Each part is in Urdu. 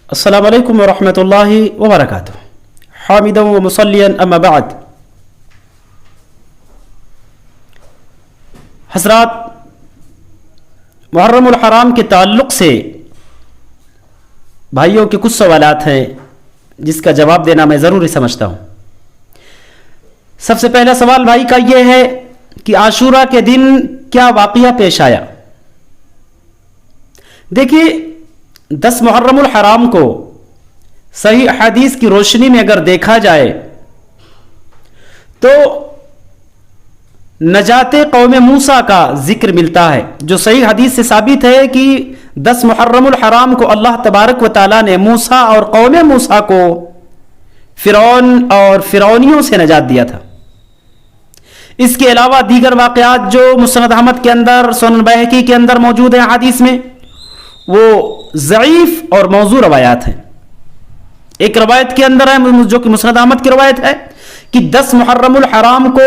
السلام علیکم ورحمۃ اللہ وبرکاتہ حامدا و مصلیا اما بعد. حضرات، محرم الحرام کے تعلق سے بھائیوں کے کچھ سوالات ہیں جس کا جواب دینا میں ضروری سمجھتا ہوں. سب سے پہلا سوال بھائی کا یہ ہے کہ عاشورہ کے دن کیا واقعہ پیش آیا؟ دیکھیے، 10 محرم الحرام کو صحیح حدیث کی روشنی میں اگر دیکھا جائے تو نجات قوم موسیٰ کا ذکر ملتا ہے، جو صحیح حدیث سے ثابت ہے کہ 10 محرم الحرام کو اللہ تبارک و تعالیٰ نے موسیٰ اور قوم موسیٰ کو فرعون اور فرعونیوں سے نجات دیا تھا. اس کے علاوہ دیگر واقعات جو مسند احمد کے اندر، سنن بیہقی کے اندر موجود ہیں حدیث میں، وہ ضعیف اور موضوع روایات ہیں. ایک روایت کے اندر ہے جو کہ مسند احمد کی روایت ہے کہ 10 محرم الحرام کو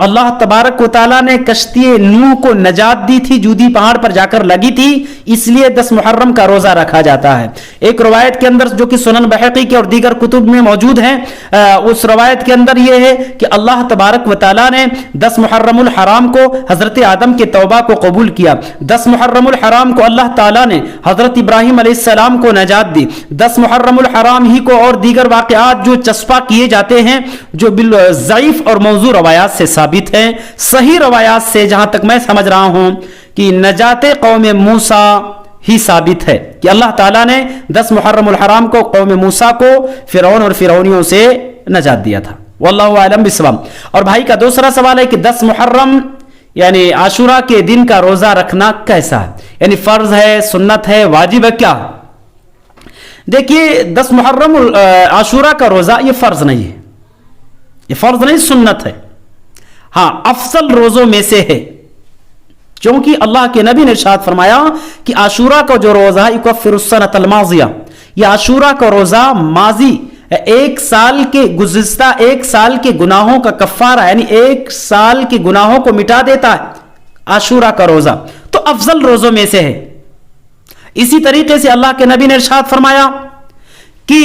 اللہ تبارک و تعالیٰ نے کشتی نوح کو نجات دی تھی، جودی پہاڑ پر جا کر لگی تھی، اس لیے 10 محرم کا روزہ رکھا جاتا ہے. ایک روایت کے اندر جو کہ سنن بیہقی کے اور دیگر کتب میں موجود ہیں، اس روایت کے اندر یہ ہے کہ اللہ تبارک و تعالیٰ نے 10 محرم الحرام کو حضرت آدم کے توبہ کو قبول کیا. 10 محرم الحرام کو اللہ تعالیٰ نے حضرت ابراہیم علیہ السلام کو نجات دی. 10 محرم الحرام ہی کو اور دیگر واقعات جو چسپاں کیے جاتے ہیں، جو ضعیف اور موضوع روایات سے ثابت ہیں. صحیح روایات سے جہاں تک میں سمجھ رہا ہوں کہ نجات قوم موسیٰ ہی ثابت ہے کہ اللہ تعالیٰ نے 10 محرم الحرام کو قوم موسیٰ کو فرعون اور فرعونیوں سے نجات دیا تھا. واللہ اعلم بالصواب. اور بھائی کا دوسرا سوال ہے کہ 10 محرم یعنی عاشورہ کے دن کا روزہ رکھنا کیسا ہے؟ یعنی فرض ہے، سنت ہے، واجب ہے، کیا؟ دیکھیے، 10 محرم عاشورہ کا روزہ یہ فرض نہیں ہے، یہ فرض نہیں، سنت ہے. ہاں، افضل روزوں میں سے ہے، کیونکہ اللہ کے نبی نے ارشاد فرمایا کہ عاشورہ کا جو روزہ ہے یکفر السنۃ الماضیہ، یہ عاشورہ کا روزہ ماضی ایک سال کے گزشتہ ایک سال کے گناہوں کا کفارہ، یعنی ایک سال کے گناہوں کو مٹا دیتا ہے عاشورہ کا روزہ، تو افضل روزوں میں سے ہے. اسی طریقے سے اللہ کے نبی نے ارشاد فرمایا کہ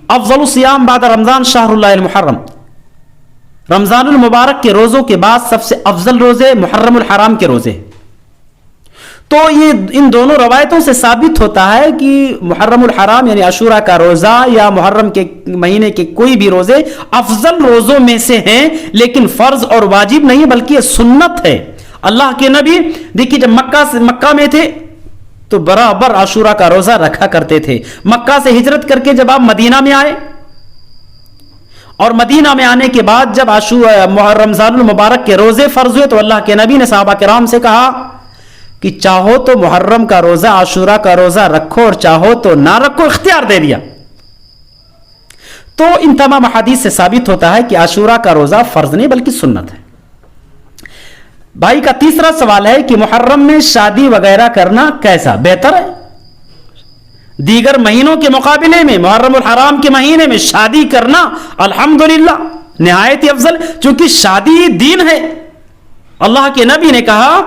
افضل الصیام بعد رمضان شہر اللہ المحرم، رمضان المبارک کے روزوں کے بعد سب سے افضل روزے محرم الحرام کے روزے. تو یہ ان دونوں روایتوں سے ثابت ہوتا ہے کہ محرم الحرام یعنی عاشورہ کا روزہ یا محرم کے مہینے کے کوئی بھی روزے افضل روزوں میں سے ہیں، لیکن فرض اور واجب نہیں بلکہ یہ سنت ہے. اللہ کے نبی دیکھیے جب مکہ میں تھے تو برابر عاشورہ کا روزہ رکھا کرتے تھے. مکہ سے ہجرت کر کے جب آپ مدینہ میں آئے اور مدینہ میں آنے کے بعد جب رمضان المبارک کے روزے فرض ہوئے تو اللہ کے نبی نے صحابہ کرام سے کہا کہ چاہو تو محرم کا روزہ، عاشورہ کا روزہ رکھو اور چاہو تو نہ رکھو، اختیار دے دیا. تو ان تمام حدیث سے ثابت ہوتا ہے کہ عاشورہ کا روزہ فرض نہیں بلکہ سنت ہے. بھائی کا تیسرا سوال ہے کہ محرم میں شادی وغیرہ کرنا کیسا بہتر ہے؟ دیگر مہینوں کے مقابلے میں محرم الحرام کے مہینے میں شادی کرنا الحمدللہ نہایت افضل، چونکہ شادی دین ہے. اللہ کے نبی نے کہا،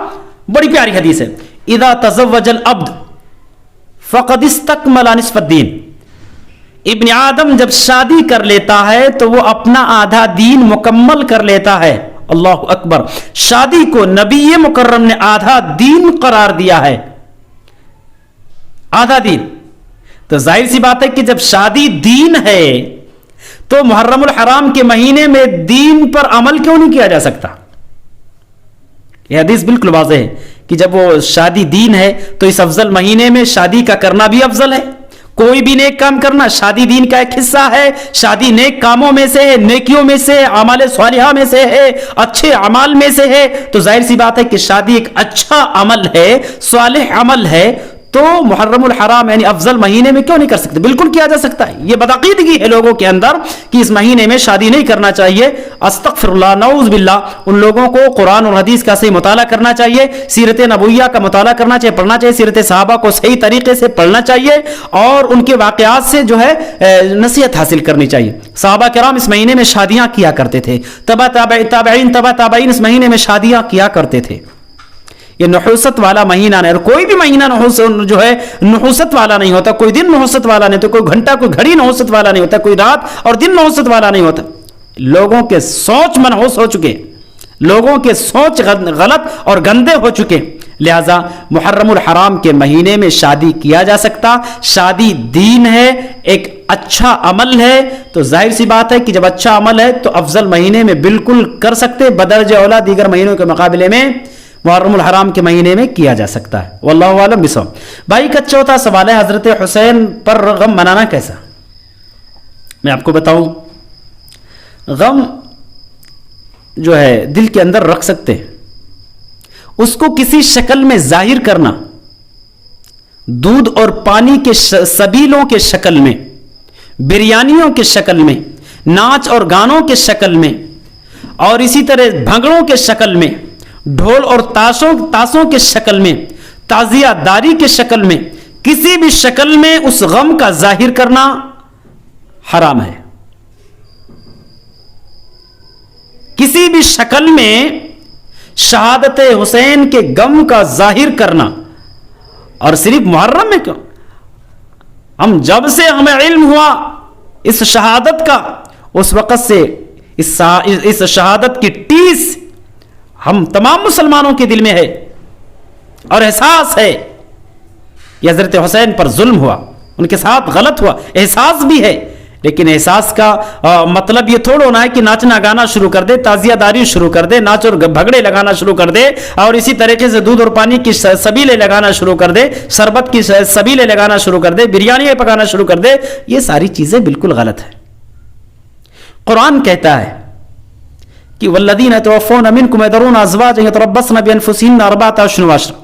بڑی پیاری حدیث ہے، اذا تزوج العبد فقد استکمل نصف الدین، ابن آدم جب شادی کر لیتا ہے تو وہ اپنا آدھا دین مکمل کر لیتا ہے. اللہ اکبر. شادی کو نبی مکرم نے آدھا دین قرار دیا ہے، آدھا دین. تو ظاہر سی بات ہے کہ جب شادی دین ہے تو محرم الحرام کے مہینے میں دین پر عمل کیوں نہیں کیا جا سکتا؟ یہ حدیث بالکل واضح ہے کہ جب وہ شادی دین ہے تو اس افضل مہینے میں شادی کا کرنا بھی افضل ہے. کوئی بھی نیک کام کرنا شادی دین کا ایک حصہ ہے. شادی نیک کاموں میں سے ہے، نیکیوں میں سے، اعمال صالحہ میں سے ہے، اچھے اعمال میں سے ہے. تو ظاہر سی بات ہے کہ شادی ایک اچھا عمل ہے، صالح عمل ہے. تو محرم الحرام یعنی افضل مہینے میں کیوں نہیں کر سکتے؟ بالکل کیا جا سکتا ہے. یہ بدعقیدگی ہے لوگوں کے اندر کہ اس مہینے میں شادی نہیں کرنا چاہیے. استغفر اللہ، نعوذ باللہ. ان لوگوں کو قرآن اور حدیث کا صحیح مطالعہ کرنا چاہیے، سیرت نبویہ کا مطالعہ کرنا چاہیے، پڑھنا چاہیے، سیرت صحابہ کو صحیح طریقے سے پڑھنا چاہیے اور ان کے واقعات سے جو ہے نصیحت حاصل کرنی چاہیے. صحابہ کرام اس مہینے میں شادیاں کیا کرتے تھے، تبع تابعین اس مہینے میں شادیاں کیا کرتے تھے. یہ نحوست والا مہینہ نہیں, اور کوئی بھی مہینہ جو ہے نحوست والا نہیں ہوتا. کوئی دن نحوست والا نہیں ہوتا, کوئی گھنٹہ کوئی گھڑی نحوست والا نہیں ہوتا, کوئی رات اور دن نحوست والا نہیں ہوتا. لوگوں کے سوچ منحوس ہو چکے, لوگوں کے سوچ غلط اور گندے ہو چکے. لہذا محرم الحرام کے مہینے میں شادی کیا جا سکتا. شادی دین ہے, ایک اچھا عمل ہے, تو ظاہر سی بات ہے کہ جب اچھا عمل ہے تو افضل مہینے میں بالکل کر سکتے, بدرجہ اولا دیگر مہینوں کے مقابلے میں محرم الحرام کے مہینے میں کیا جا سکتا ہے. واللہ اعلم بالصواب. بھائی کا چوتھا سوال ہے, حضرت حسین پر غم منانا کیسا؟ میں آپ کو بتاؤں, غم جو ہے دل کے اندر رکھ سکتے ہیں, اس کو کسی شکل میں ظاہر کرنا, دودھ اور پانی کے سبیلوں کے شکل میں, بریانیوں کے شکل میں, ناچ اور گانوں کے شکل میں, اور اسی طرح بھنگڑوں کے شکل میں, ڈھول اور تاسوں کے شکل میں, تعزیہ داری کے شکل میں, کسی بھی شکل میں اس غم کا ظاہر کرنا حرام ہے. کسی بھی شکل میں شہادت حسین کے غم کا ظاہر کرنا, اور صرف محرم میں کیوں, ہم جب سے ہمیں علم ہوا اس شہادت کا, اس وقت سے اس شہادت کی ٹیس ہم تمام مسلمانوں کے دل میں ہے, اور احساس ہے کہ حضرت حسین پر ظلم ہوا, ان کے ساتھ غلط ہوا, احساس بھی ہے. لیکن احساس کا مطلب یہ تھوڑا ہونا ہے کہ ناچنا گانا شروع کر دے, تعزیہ داری شروع کر دے, ناچ اور بھگڑے لگانا شروع کر دے, اور اسی طریقے سے دودھ اور پانی کی سبیلیں لگانا شروع کر دے, شربت کی سبیلیں لگانا شروع کر دے, بریانی پکانا شروع کر دے. یہ ساری چیزیں بالکل غلط ہیں. قرآن کہتا ہے کہ والذین یتوفون منکم یذرون ازواجا یتربصن بانفسہن اربعۃ اشہر وعشرا,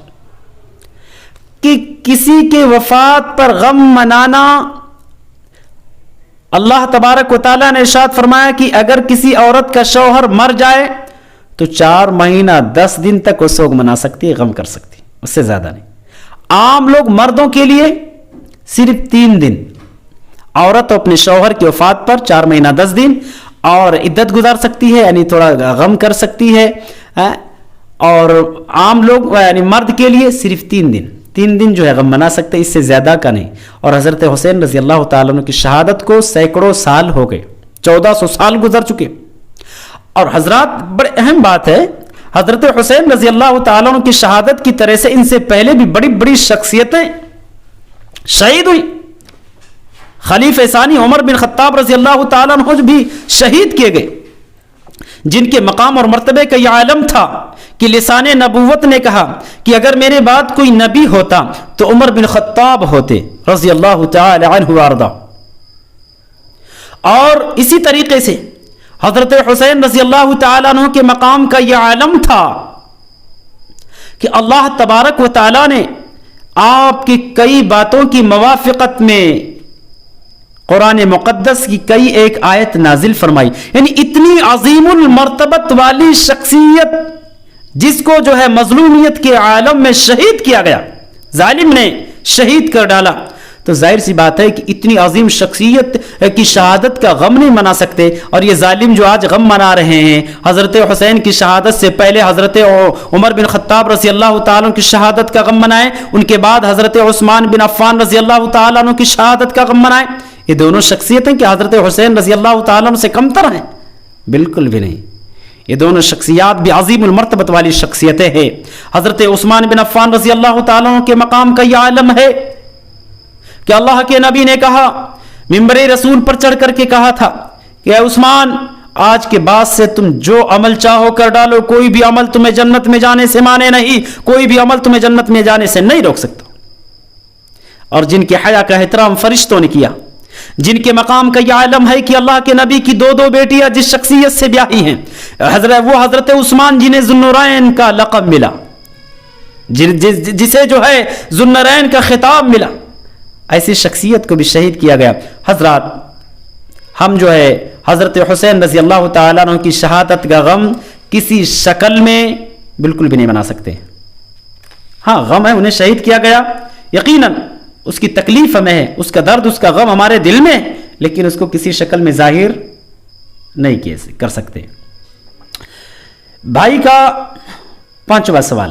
کہ کسی کے وفات پر غم منانا, اللہ تبارک و تعالیٰ نے ارشاد فرمایا کہ اگر کسی عورت کا شوہر مر جائے تو 4 مہینہ 10 دن تک وہ سوگ منا سکتی ہے, غم کر سکتی, اس سے زیادہ نہیں. عام لوگ مردوں کے لیے صرف 3 دن, عورت اپنے شوہر کی وفات پر 4 مہینہ 10 دن اور عدت گزار سکتی ہے, یعنی تھوڑا غم کر سکتی ہے. اور عام لوگ یعنی مرد کے لیے صرف 3 دن جو ہے غم منا سکتے, اس سے زیادہ کا نہیں. اور حضرت حسین رضی اللہ تعالیٰ عنہ کی شہادت کو سینکڑوں سال ہو گئے, 1400 سال گزر چکے. اور حضرات بڑے اہم بات ہے, حضرت حسین رضی اللہ تعالیٰ عنہ کی شہادت کی طرح سے ان سے پہلے بھی بڑی بڑی شخصیتیں شہید ہوئی. خلیفہ ثانی عمر بن خطاب رضی اللہ تعالیٰ عنہ بھی شہید کیے گئے, جن کے مقام اور مرتبے کا یہ عالم تھا کہ لسان نبوت نے کہا کہ اگر میرے بعد کوئی نبی ہوتا تو عمر بن خطاب ہوتے رضی اللہ تعالی عنہ وارضا. اور اسی طریقے سے حضرت حسین رضی اللہ تعالی عنہ کے مقام کا یہ عالم تھا کہ اللہ تبارک و تعالی نے آپ کی کئی باتوں کی موافقت میں قرآن مقدس کی کئی ایک آیت نازل فرمائی. یعنی اتنی عظیم المرتبت والی شخصیت جس کو جو ہے مظلومیت کے عالم میں شہید کیا گیا, ظالم نے شہید کر ڈالا, تو ظاہر سی بات ہے کہ اتنی عظیم شخصیت کی شہادت کا غم نہیں منا سکتے. اور یہ ظالم جو آج غم منا رہے ہیں, حضرت حسین کی شہادت سے پہلے حضرت عمر بن خطاب رضی اللہ تعالیٰ عنہ کی شہادت کا غم منائے, ان کے بعد حضرت عثمان بن عفان رضی اللہ تعالیٰ عنہ کی شہادت کا غم منائے. یہ دونوں شخصیتیں کہ حضرت حسین رضی اللہ تعالیٰ عنہ سے کمتر ہیں؟ بالکل بھی نہیں. یہ دونوں شخصیات بھی عظیم المرتبت والی شخصیتیں ہیں. حضرت عثمان بن عفان رضی اللہ تعالیٰ عنہ کے مقام کا یہ عالم ہے کہ اللہ کے نبی نے کہا, منبر رسول پر چڑھ کر کے کہا تھا کہ اے عثمان, آج کے بعد سے تم جو عمل چاہو کر ڈالو, کوئی بھی عمل تمہیں جنت میں جانے سے مانے نہیں, کوئی بھی عمل تمہیں جنت میں جانے سے نہیں روک سکتا. اور جن کے حیا کا احترام فرشتوں نے کیا, جن کے مقام کا یہ عالم ہے کہ اللہ کے نبی کی 2 بیٹیاں جس شخصیت سے بیاہی ہیں, وہ حضرت عثمان جنہیں ذوالنورین کا لقب ملا, جسے جو ہے ذوالنورین کا خطاب ملا, ایسی شخصیت کو بھی شہید کیا گیا. حضرات, ہم جو ہے حضرت حسین رضی اللہ تعالیٰ عنہ کی شہادت کا غم کسی شکل میں بالکل بھی نہیں بنا سکتے. ہاں غم ہے, انہیں شہید کیا گیا, یقیناً اس کی تکلیف ہمیں ہے, اس کا درد, اس کا غم ہمارے دل میں, لیکن اس کو کسی شکل میں ظاہر نہیں کر سکتے. بھائی کا 5واں سوال,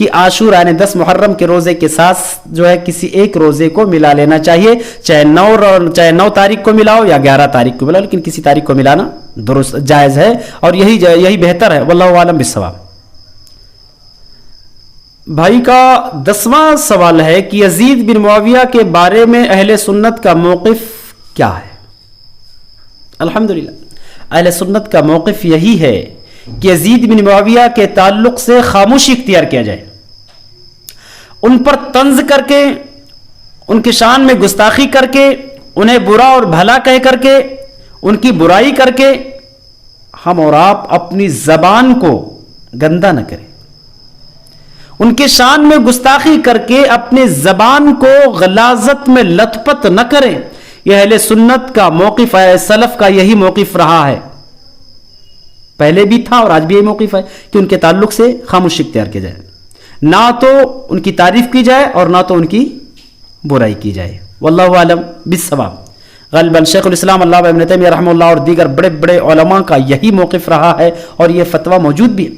کہ عاشورہ یعنی 10 محرم کے روزے کے ساتھ جو ہے کسی ایک روزے کو ملا لینا چاہیے، چاہے 9 تاریخ کو ملاؤ یا 11 تاریخ کو ملاؤ، لیکن کسی تاریخ کو ملانا درست جائز ہے اور یہی بہتر ہے، واللہ عالم بالصواب۔ بھائی کا 10واں سوال ہے کہ یزید بن معاویہ کے بارے میں اہل سنت کا موقف کیا ہے؟ الحمدللہ اہل سنت کا موقف یہی ہے کہ یزید بن معاویہ کے تعلق سے خاموشی اختیار کیا جائے، ان پر طنز کر کے، ان کی شان میں گستاخی کر کے، انہیں برا اور بھلا کہہ کر کے، ان کی برائی کر کے ہم اور آپ اپنی زبان کو گندا نہ کریں، ان کے شان میں گستاخی کر کے اپنے زبان کو غلاظت میں لت پت نہ کریں۔ یہ اہل سنت کا موقف ہے، سلف کا یہی موقف رہا ہے، پہلے بھی تھا اور آج بھی یہی موقف ہے کہ ان کے تعلق سے خاموشی اختیار کیا جائے، نہ تو ان کی تعریف کی جائے اور نہ تو ان کی برائی کی جائے، واللہ اعلم بالصواب۔ غالباً شیخ الاسلام علامہ ابن تیمیہ رحمہ اللہ اور دیگر بڑے بڑے علماء کا یہی موقف رہا ہے اور یہ فتویٰ موجود بھی ہے،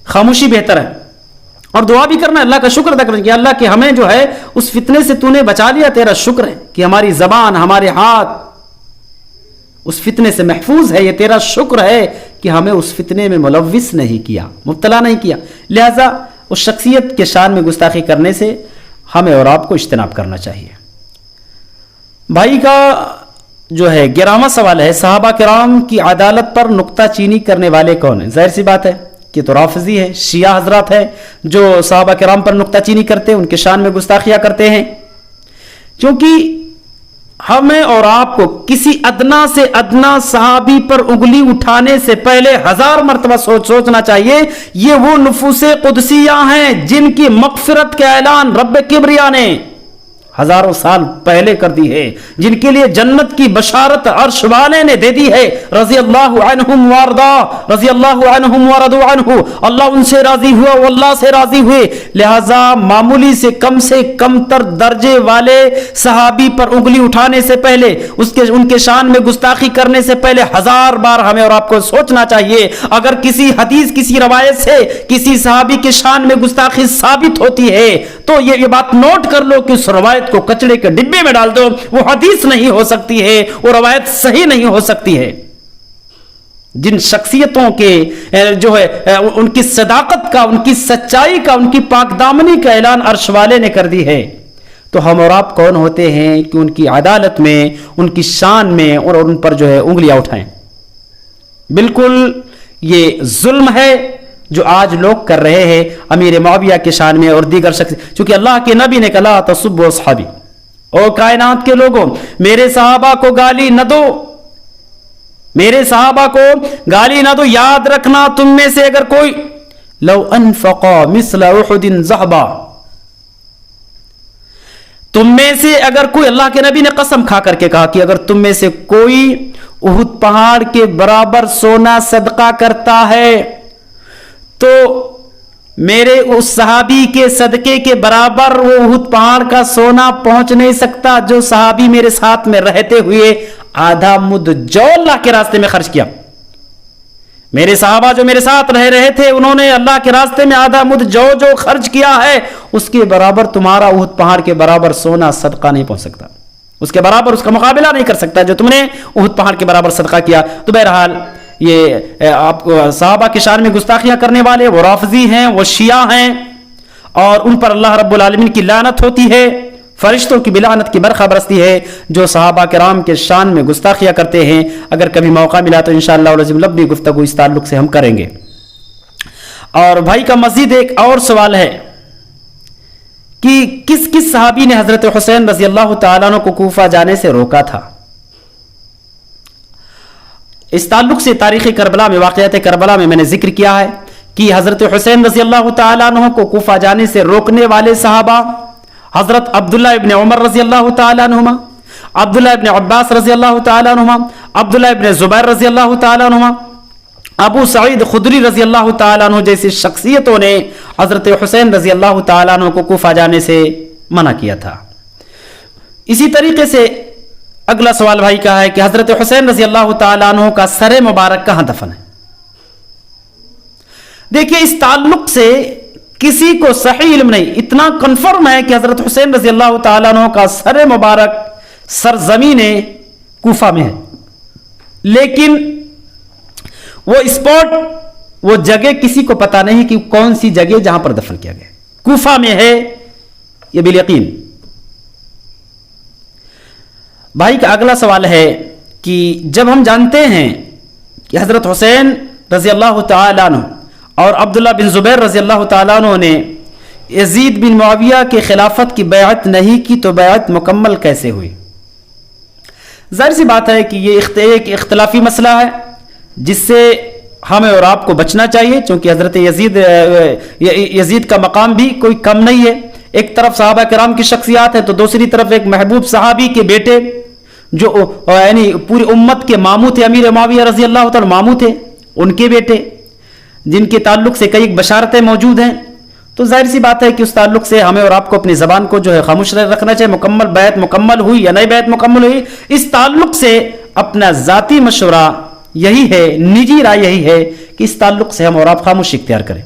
خاموشی بہتر ہے، اور دعا بھی کرنا ہے، اللہ کا شکر ادا کرنا کہ اللہ کہ ہمیں جو ہے اس فتنے سے تو نے بچا لیا، تیرا شکر ہے کہ ہماری زبان، ہمارے ہاتھ اس فتنے سے محفوظ ہے، یہ تیرا شکر ہے کہ ہمیں اس فتنے میں ملوث نہیں کیا، مبتلا نہیں کیا، لہذا اس شخصیت کے شان میں گستاخی کرنے سے ہمیں اور آپ کو اجتناب کرنا چاہیے۔ بھائی کا جو ہے 11واں سوال ہے، صحابہ کرام کی عدالت پر نکتہ چینی کرنے والے کون ہیں؟ ظاہر سی بات ہے کہ تو رافضی ہے، شیعہ حضرات ہیں جو صحابہ کرام پر نکتہ چینی کرتے ہیں، ان کے شان میں گستاخیاں کرتے ہیں، کیونکہ ہمیں اور آپ کو کسی ادنا سے ادنا صحابی پر انگلی اٹھانے سے پہلے 1000 مرتبہ سوچنا چاہیے۔ یہ وہ نفوس قدسیہ ہیں جن کی مغفرت کا اعلان رب کبریا نے ہزاروں سال پہلے کر دی ہے، جن کے لیے جنت کی بشارت عرش والے نے دے دی ہے، رضی اللہ عنہم وارضا، رضی اللہ عنہم ورضوا عنہ، اللہ ان سے راضی ہوا وہ اللہ سے راضی ہوئے۔ لہذا معمولی سے کم تر درجے والے صحابی پر انگلی اٹھانے سے پہلے، ان کے شان میں گستاخی کرنے سے پہلے 1000 بار ہمیں اور آپ کو سوچنا چاہیے۔ اگر کسی حدیث، کسی روایت سے کسی صحابی کے شان میں گستاخی ثابت ہوتی ہے تو یہ بات نوٹ کر لو کہ اس روایت کو کچڑے کے ڈبے میں ڈال دو، وہ حدیث نہیں ہو سکتی ہے، وہ روایت صحیح نہیں ہو سکتی ہے۔ جن شخصیتوں کے جو ہے ان کی صداقت کا، ان کی سچائی کا، ان کی پاک دامنی کا اعلان عرش والے نے کر دی ہے، تو ہم اور آپ کون ہوتے ہیں کہ ان کی عدالت میں، ان کی شان میں اور ان پر جو ہے انگلیاں اٹھائیں؟ بالکل یہ ظلم ہے جو آج لوگ کر رہے ہیں امیر معاویہ کے شان میں اور دیگر شخص، چونکہ اللہ کے نبی نے کہا لا تسبوا اصحابی، او کائنات کے لوگوں میرے صحابہ کو گالی نہ دو، میرے صحابہ کو گالی نہ دو۔ یاد رکھنا تم میں سے اگر کوئی لو انفق مثل احد ذهبا، تم میں سے اگر کوئی، اللہ کے نبی نے قسم کھا کر کے کہا کہ اگر تم میں سے کوئی احد پہاڑ کے برابر سونا صدقہ کرتا ہے تو میرے اس صحابی کے صدقے کے برابر وہ احد پہاڑ کا سونا پہنچ نہیں سکتا جو صحابی میرے ساتھ میں رہتے ہوئے آدھا مد جو اللہ کے راستے میں خرچ کیا۔ میرے صحابہ جو میرے ساتھ رہ رہے تھے انہوں نے اللہ کے راستے میں آدھا مد جو خرچ کیا ہے، اس کے برابر تمہارا احد پہاڑ کے برابر سونا صدقہ نہیں پہنچ سکتا، اس کے برابر اس کا مقابلہ نہیں کر سکتا جو تم نے احد پہاڑ کے برابر صدقہ کیا۔ تو بہرحال یہ آپ صحابہ کے شان میں گستاخیاں کرنے والے وہ رافضی ہیں، وہ شیعہ ہیں، اور ان پر اللہ رب العالمین کی لعنت ہوتی ہے، فرشتوں کی بلعنت کی برخا برستی ہے جو صحابہ کرام کے شان میں گستاخیاں کرتے ہیں۔ اگر کبھی موقع ملا تو انشاءاللہ العظیم لمبی گفتگو اس تعلق سے ہم کریں گے۔ اور بھائی کا مزید ایک اور سوال ہے کہ کس صحابی نے حضرت حسین رضی اللہ تعالیٰ عنہ کو کوفہ جانے سے روکا تھا؟ اس تعلق سے تاریخ کربلا میں، واقعات کربلا میں نے ذکر کیا ہے کہ حضرت حسین رضی اللہ تعالیٰ عنہ کو کوفہ جانے سے روکنے والے صحابہ حضرت عبداللہ ابن عمر رضی اللہ تعالیٰ عنہما، عبداللہ ابن عباس رضی اللہ تعالیٰ عنہما، عبداللہ ابن زبیر رضی اللہ تعالیٰ عنہما، ابو سعید خدری رضی اللہ تعالیٰ عنہ جیسی شخصیتوں نے حضرت حسین رضی اللہ تعالیٰ عنہ کو کوفہ جانے سے منع کیا تھا۔ اسی طریقے سے اگلا سوال بھائی کا ہے کہ حضرت حسین رضی اللہ تعالیٰ عنہ کا سر مبارک کہاں دفن ہے؟ دیکھیے اس تعلق سے کسی کو صحیح علم نہیں. اتنا کنفرم ہے کہ حضرت حسین رضی اللہ تعالیٰ عنہ کا سر مبارک سرزمین کوفہ میں ہے، لیکن وہ اسپاٹ، وہ جگہ کسی کو پتا نہیں کہ کون سی جگہ جہاں پر دفن کیا گیا. کوفہ میں ہے یہ بالیقین. بھائی کا اگلا سوال ہے کہ جب ہم جانتے ہیں کہ حضرت حسین رضی اللہ تعالیٰ عنہ اور عبداللہ بن زبیر رضی اللہ تعالیٰ عنہ نے یزید بن معاویہ کے خلافت کی بیعت نہیں کی تو بیعت مکمل کیسے ہوئی؟ ظاہر سی بات ہے کہ یہ ایک اختلافی مسئلہ ہے جس سے ہمیں اور آپ کو بچنا چاہیے، چونکہ حضرت یزید کا مقام بھی کوئی کم نہیں ہے. ایک طرف صحابہ کرام کی شخصیات ہے تو دوسری طرف ایک محبوب صحابی کے بیٹے جو یعنی پوری امت کے ماموں تھے، امیر معاویہ رضی اللہ تعالی ماموں تھے، ان کے بیٹے جن کے تعلق سے کئی بشارتیں موجود ہیں. تو ظاہر سی بات ہے کہ اس تعلق سے ہمیں اور آپ کو اپنی زبان کو جو ہے خاموش رکھنا چاہیے. مکمل بیعت مکمل ہوئی یا نئی بیعت مکمل ہوئی، اس تعلق سے اپنا ذاتی مشورہ یہی ہے، نجی رائے یہی ہے کہ اس تعلق سے ہم اور آپ خاموش اختیار کریں.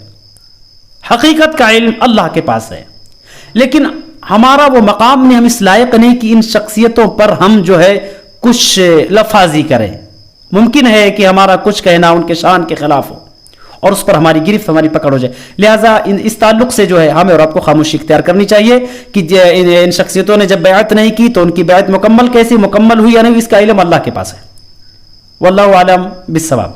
حقیقت کا علم اللہ کے پاس ہے، لیکن ہمارا وہ مقام نہیں، ہم اس لائق نہیں کہ ان شخصیتوں پر ہم جو ہے کچھ لفاظی کریں. ممکن ہے کہ ہمارا کچھ کہنا ان کے شان کے خلاف ہو اور اس پر ہماری گرفت، ہماری پکڑ ہو جائے. لہٰذا اس تعلق سے جو ہے ہمیں اور آپ کو خاموشی اختیار کرنی چاہیے کہ ان شخصیتوں نے جب بیعت نہیں کی تو ان کی بیعت مکمل کیسی مکمل ہوئی یا نہیں، اس کا علم اللہ کے پاس ہے. واللہ اعلم بالصواب.